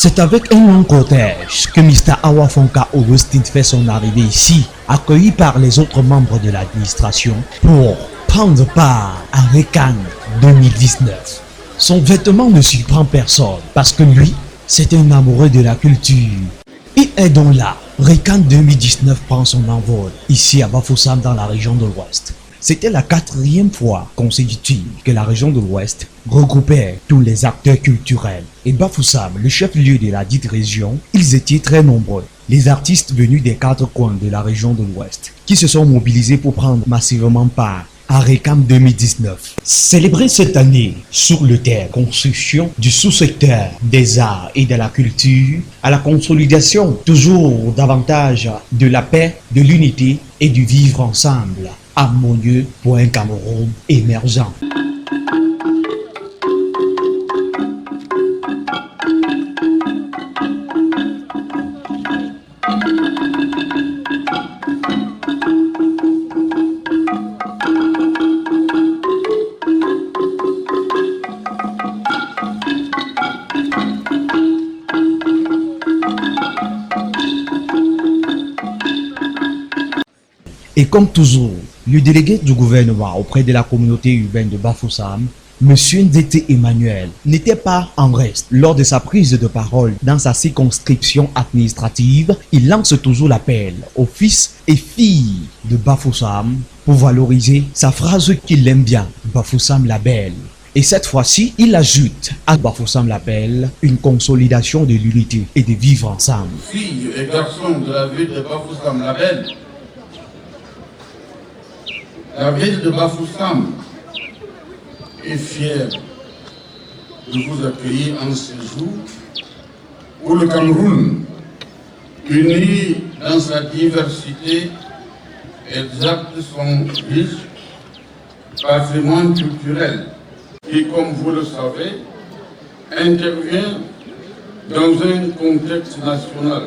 C'est avec un long cortège que Mr. Awafonka Augustine fait son arrivée ici, accueilli par les autres membres de l'administration pour prendre part à RECAN 2019. Son vêtement ne surprend personne parce que lui, c'est un amoureux de la culture. Il est donc là. RECAN 2019 prend son envol ici à Bafoussam dans la région de l'Ouest. C'était la 4e fois consécutive que la région de l'Ouest regroupait tous les acteurs culturels. Et Bafoussam, le chef-lieu de la dite région, ils étaient très nombreux. Les artistes venus des 4 coins de la région de l'Ouest qui se sont mobilisés pour prendre massivement part à RECAN 2019. Célébré cette année sur le thème construction du sous-secteur des arts et de la culture à la consolidation toujours davantage de la paix, de l'unité et du vivre ensemble, harmonieux pour un Cameroun émergent. Et comme toujours, le délégué du gouvernement auprès de la communauté urbaine de Bafoussam, M. Ndete Emmanuel, n'était pas en reste. Lors de sa prise de parole dans sa circonscription administrative, il lance toujours l'appel aux fils et filles de Bafoussam pour valoriser sa phrase qu'il aime bien, Bafoussam la belle. Et cette fois-ci, il ajoute à Bafoussam la belle une consolidation de l'unité et de vivre ensemble. Filles et garçons de la ville de Bafoussam la belle, la ville de Bafoussam est fière de vous accueillir en ce jour où le Cameroun, uni dans sa diversité, exalte son riche patrimoine culturel qui, comme vous le savez, intervient dans un contexte national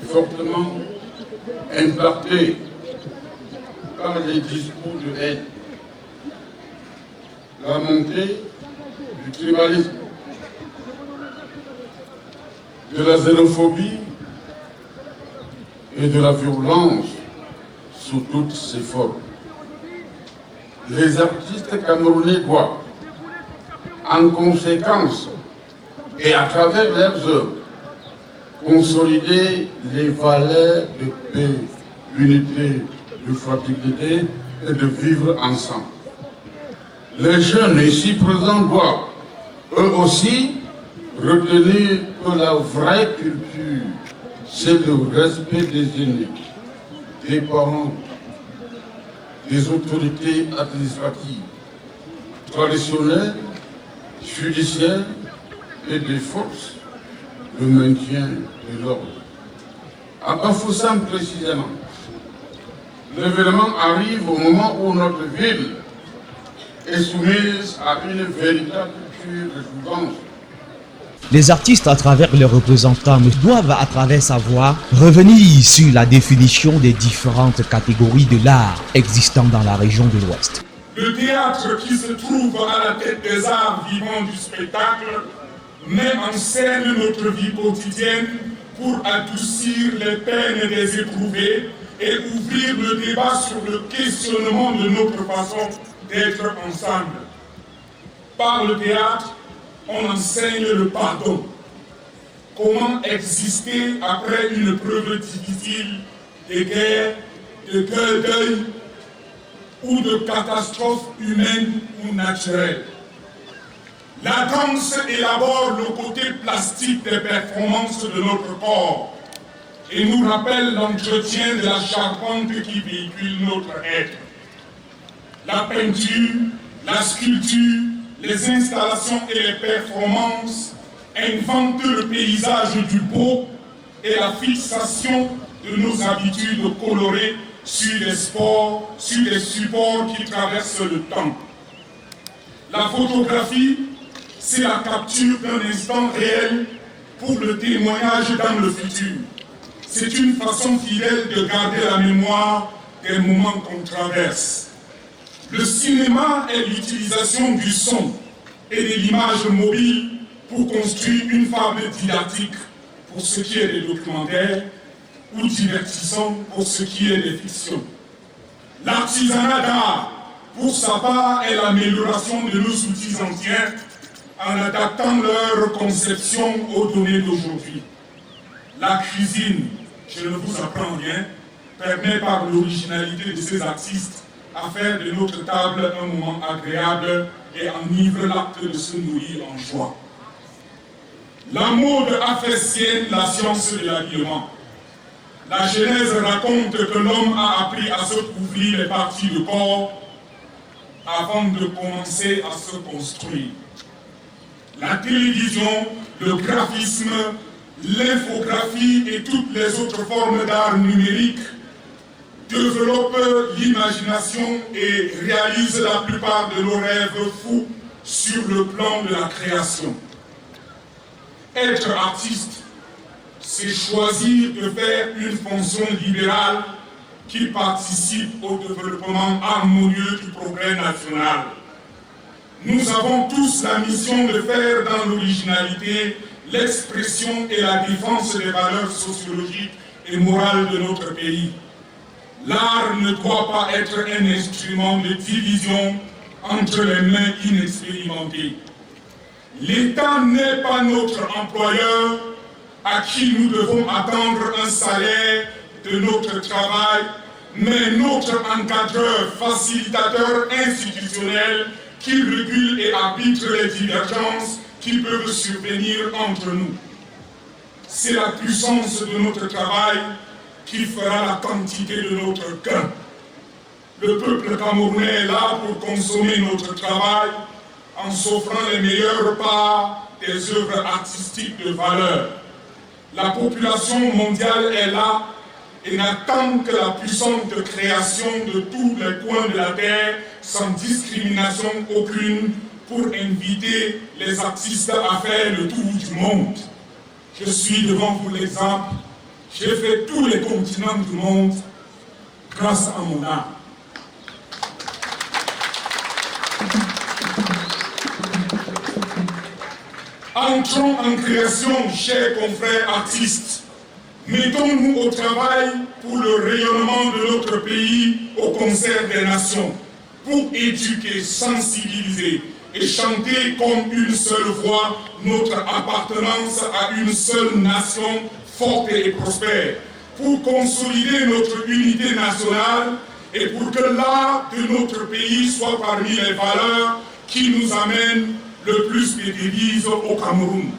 fortement impacté par les discours de haine, la montée du tribalisme, de la xénophobie et de la violence sous toutes ses formes. Les artistes camerounais doivent, en conséquence et à travers leurs œuvres, consolider les valeurs de paix, d'unité, de fraternité et de vivre ensemble. Les jeunes ici présents doivent, eux aussi, retenir que la vraie culture, c'est le respect des aînés, des parents, des autorités administratives, traditionnelles, judiciaires et des forces de maintien de l'ordre. À Bafoussam précisément, l'événement arrive au moment où notre ville est soumise à une véritable culture de jouvence. Les artistes, à travers leurs représentants, doivent, à travers sa voix, revenir sur la définition des différentes catégories de l'art existant dans la région de l'Ouest. Le théâtre qui se trouve à la tête des arts vivants du spectacle met en scène notre vie quotidienne pour adoucir les peines des éprouvés et ouvrir le débat sur le questionnement de notre façon d'être ensemble. Par le théâtre, on enseigne le pardon. Comment exister après une preuve difficile de guerre, de deuil ou de catastrophe humaine ou naturelle. La danse élabore le côté plastique des performances de notre corps et nous rappelle l'entretien de la charpente qui véhicule notre être. La peinture, la sculpture, les installations et les performances inventent le paysage du beau et la fixation de nos habitudes colorées sur les sports, sur les supports qui traversent le temps. La photographie, c'est la capture d'un instant réel pour le témoignage dans le futur. C'est une façon fidèle de garder la mémoire des moments qu'on traverse. Le cinéma est l'utilisation du son et de l'image mobile pour construire une fable didactique pour ce qui est des documentaires ou divertissant pour ce qui est des fictions. L'artisanat d'art, pour sa part, est l'amélioration de nos outils anciens en adaptant leur conception aux données d'aujourd'hui. La cuisine, je ne vous apprends rien, permet par l'originalité de ces artistes à faire de notre table un moment agréable et enivre l'acte de se nourrir en joie. La mode a fait sienne la science de l'habillement. La Genèse raconte que l'homme a appris à se couvrir les parties du corps avant de commencer à se construire. La télévision, le graphisme, l'infographie et toutes les autres formes d'art numérique développent l'imagination et réalisent la plupart de nos rêves fous sur le plan de la création. Être artiste, c'est choisir de faire une fonction libérale qui participe au développement harmonieux du progrès national. Nous avons tous la mission de faire dans l'originalité l'expression et la défense des valeurs sociologiques et morales de notre pays. L'art ne doit pas être un instrument de division entre les mains inexpérimentées. L'État n'est pas notre employeur à qui nous devons attendre un salaire de notre travail, mais notre encadreur, facilitateur institutionnel qui régule et arbitre les divergences qui peuvent survenir entre nous. C'est la puissance de notre travail qui fera la quantité de notre gain. Le peuple camerounais est là pour consommer notre travail en s'offrant les meilleures parts des œuvres artistiques de valeur. La population mondiale est là et n'attend que la puissante création de tous les coins de la terre sans discrimination aucune pour inviter les artistes à faire le tour du monde. Je suis devant vous l'exemple. J'ai fait tous les continents du monde grâce à mon art. Entrons en création, chers confrères artistes. Mettons-nous au travail pour le rayonnement de notre pays au concert des nations, pour éduquer, sensibiliser et chanter comme une seule voix notre appartenance à une seule nation forte et prospère, pour consolider notre unité nationale et pour que l'art de notre pays soit parmi les valeurs qui nous amènent le plus de devises au Cameroun.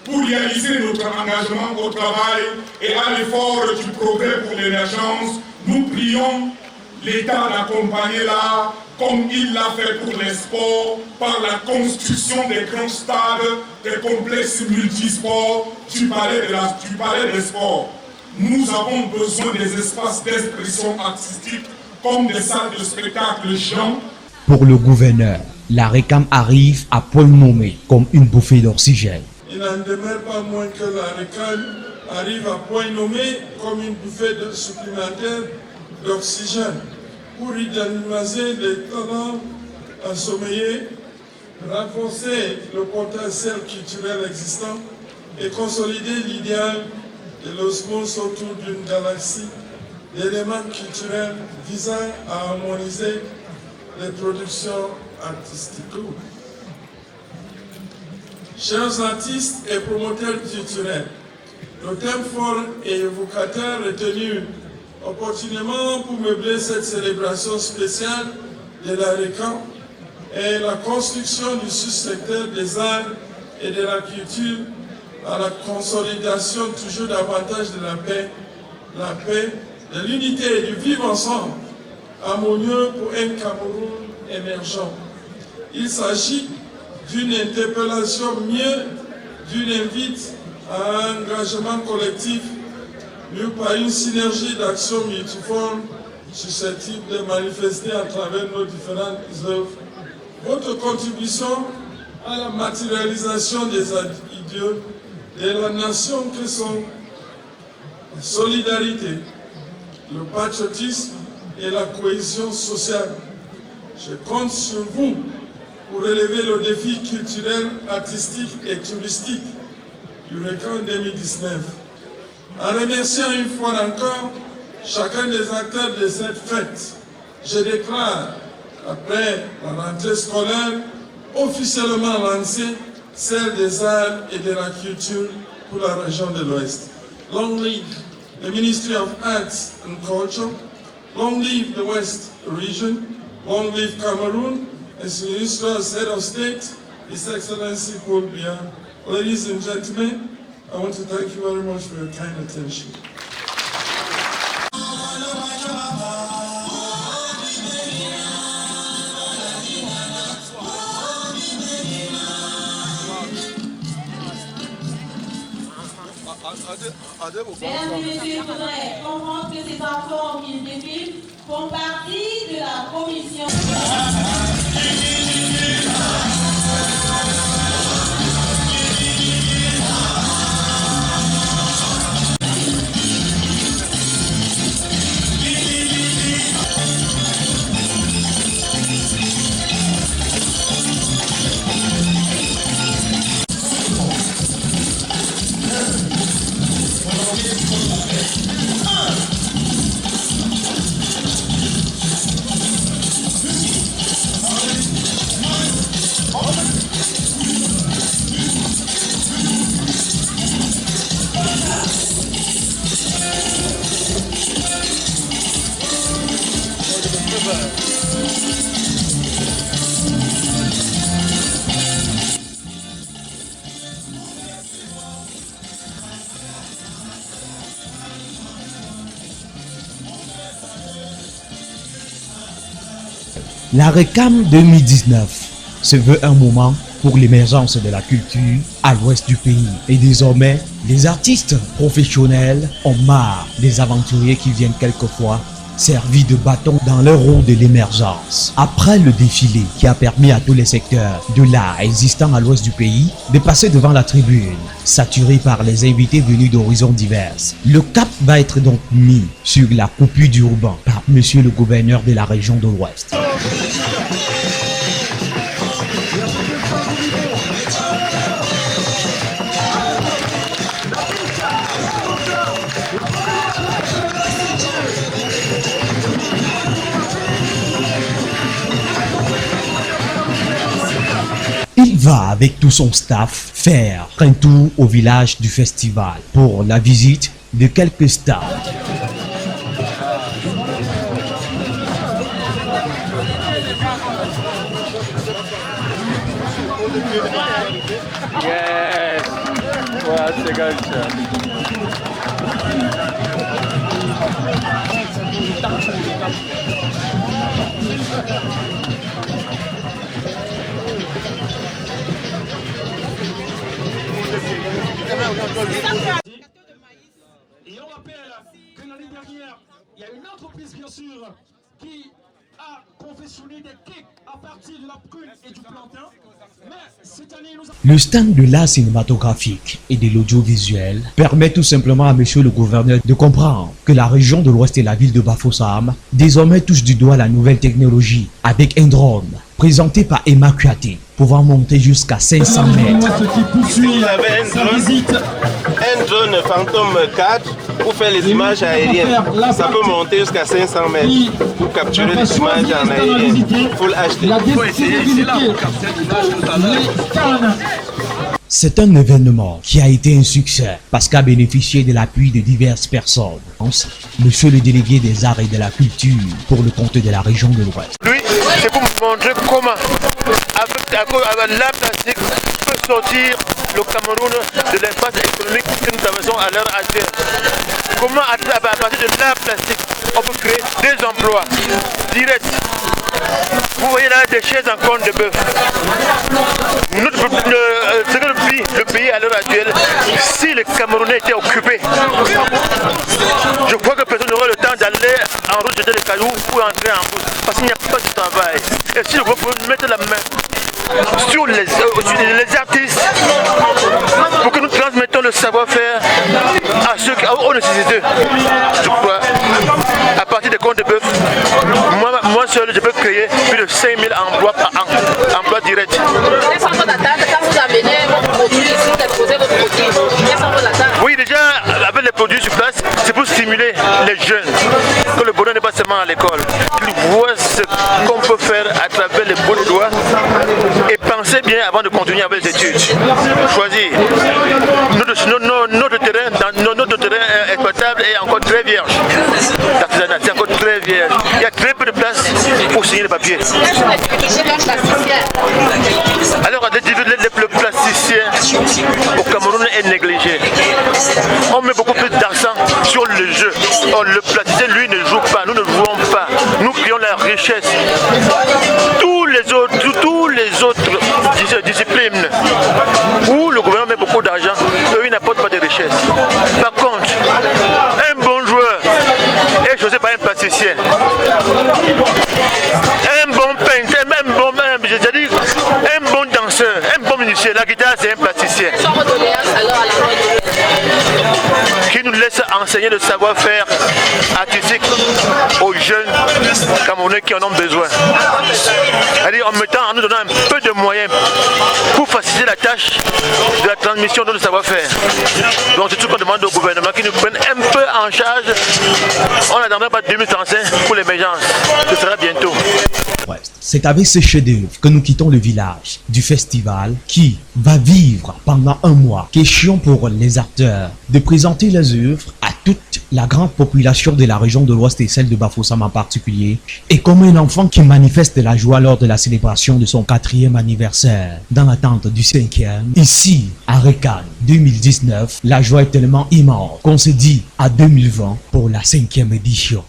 Pour réaliser notre engagement au travail et à l'effort du progrès pour l'émergence, nous prions l'État d'accompagner l'art comme il l'a fait pour les sports par la construction des grands stades, des complexes multisports, du palais des sports. Nous avons besoin des espaces d'expression artistique comme des salles de spectacle géants. Pour le gouverneur, la RECAM arrive à point nommé comme une bouffée d'oxygène. Il n'en demeure pas moins que la RECAM arrive à point nommé comme une bouffée supplémentaire d'oxygène pour dynamiser les talents ensommeillés, renforcer le potentiel culturel existant et consolider l'idéal de l'osmose autour d'une galaxie d'éléments culturels visant à harmoniser les productions artistiques. Chers artistes et promoteurs culturels, le thème fort et évocateur retenu opportunément pour meubler cette célébration spéciale de la RECAM est la construction du sous-secteur des arts et de la culture à la consolidation toujours davantage de la paix, de l'unité et du vivre ensemble harmonieux pour un Cameroun émergent. Il s'agit d'une interpellation mieux, d'une invite à un engagement collectif mû par une synergie d'actions multiformes susceptibles de manifester à travers nos différentes œuvres votre contribution à la matérialisation des idéaux de la nation que sont la solidarité, le patriotisme et la cohésion sociale. Je compte sur vous pour relever le défi culturel, artistique et touristique du RECAN 2019. En remerciant une fois encore chacun des acteurs de cette fête, je déclare, après la rentrée scolaire, officiellement lancée celle des arts et de la culture pour la région de l'Ouest. Long live the Ministry of Arts and Culture, long live the West region, long live Cameroon, as Minister as Head of State, His Excellency Paul Biya. Ladies and gentlemen, I want to thank you very much for your kind attention. Mesdames et messieurs, il faudrait comprendre que ces enfants qui défilent font partie de la commission. La RECAM 2019 se veut un moment pour l'émergence de la culture à l'ouest du pays. Et désormais, les artistes professionnels ont marre des aventuriers qui viennent quelquefois servis de bâton dans leur rôle de l'émergence. Après le défilé qui a permis à tous les secteurs de l'art existant à l'ouest du pays de passer devant la tribune, saturée par les invités venus d'horizons divers, le cap va être donc mis sur la coupure du ruban par monsieur le gouverneur de la région de l'Ouest. Il va avec tout son staff faire un tour au village du festival pour la visite de quelques stars. Yes, what a culture. Et on rappelle que l'année dernière, il y a une entreprise bien sûr qui a confectionné des cakes à partir de la prune et du plantain. Mais cette année, nous avons... Le stand de l'art cinématographique et de l'audiovisuel permet tout simplement à monsieur le gouverneur de comprendre que la région de l'Ouest et la ville de Bafoussam désormais touchent du doigt la nouvelle technologie avec un drone présenté par Emma Kuaté, pouvant monter jusqu'à 500 mètres. Vous avez un drone Phantom 4 pour faire les images aériennes. Ça peut monter jusqu'à 500 mètres pour capturer les images en aérien. Full HD. Il faut essayer ici là pour capturer l'image tout à l'heure. C'est un événement qui a été un succès parce qu'a bénéficié de l'appui de diverses personnes. Monsieur le délégué des arts et de la culture pour le compte de la région de l'Ouest. Lui, c'est pour vous montrer comment, avec l'art plastique, peut sortir le Cameroun de l'impasse économique que nous traversons à l'heure actuelle. Comment, à partir de l'art plastique, on peut créer des emplois directs. Vous voyez là des chaises en corne de bœuf. Le pays à l'heure actuelle, si le Camerounais était occupé, je crois que personne n'aurait le temps d'aller en route jeter les cailloux ou entrer en route. Parce qu'il n'y a pas de travail. Et si le gouvernement peut mettre la main sur les artistes pour que nous transmettons le savoir-faire à ceux aux nécessiteux, je crois, à partir des comptes de bœuf, moi seul, je peux créer plus de 5000 emplois par an, emplois directs. Quelles sont vos attentes quand vous amenez votre produit ici, déposez votre produit? Quelles sont vos attentes? Oui, déjà, avec les produits sur place, c'est pour stimuler les jeunes. Que le bonheur n'est pas seulement à l'école. Ils voient ce qu'on peut faire à travers les bouts de doigts et pensez bien avant de continuer avec les études. Choisir. Notre terrain exploitable est encore très vierge. L'artisanat, c'est encore très vierge. Il y a très peu de place pour signer les papiers. Alors, le plasticien au Cameroun est négligé. On met beaucoup plus d'accent sur le jeu. Or, le plasticien, lui, ne joue pas. Nous ne jouons pas. Nous créons la richesse. Tous les autres disciplines où le gouvernement met beaucoup d'argent, eux, ils n'apportent pas de richesse. Par contre, un bon joueur est choisi par un plasticien. Un bon peintre, un bon danseur, un bon musicien, la guitare c'est un plasticien. Qui nous laisse enseigner le savoir-faire artistique aux jeunes Camerounais qui en ont besoin. C'est-à-dire en nous donnant un peu de moyens pour faciliter la tâche de la transmission de notre savoir-faire. Donc c'est tout ce qu'on demande au gouvernement qui nous prenne un peu en charge. On n'attendra pas 2035 pour l'émergence. Ce sera bientôt. C'est avec ce chef-d'œuvre que nous quittons le village du festival qui va vivre pendant un mois. Question pour les acteurs de présenter les œuvres à toute la grande population de la région de l'Ouest et celle de Bafoussam en particulier. Et comme un enfant qui manifeste la joie lors de la célébration de son 4e anniversaire dans l'attente du 5e. Ici, à Rekan 2019, la joie est tellement immense qu'on se dit à 2020 pour la 5e édition.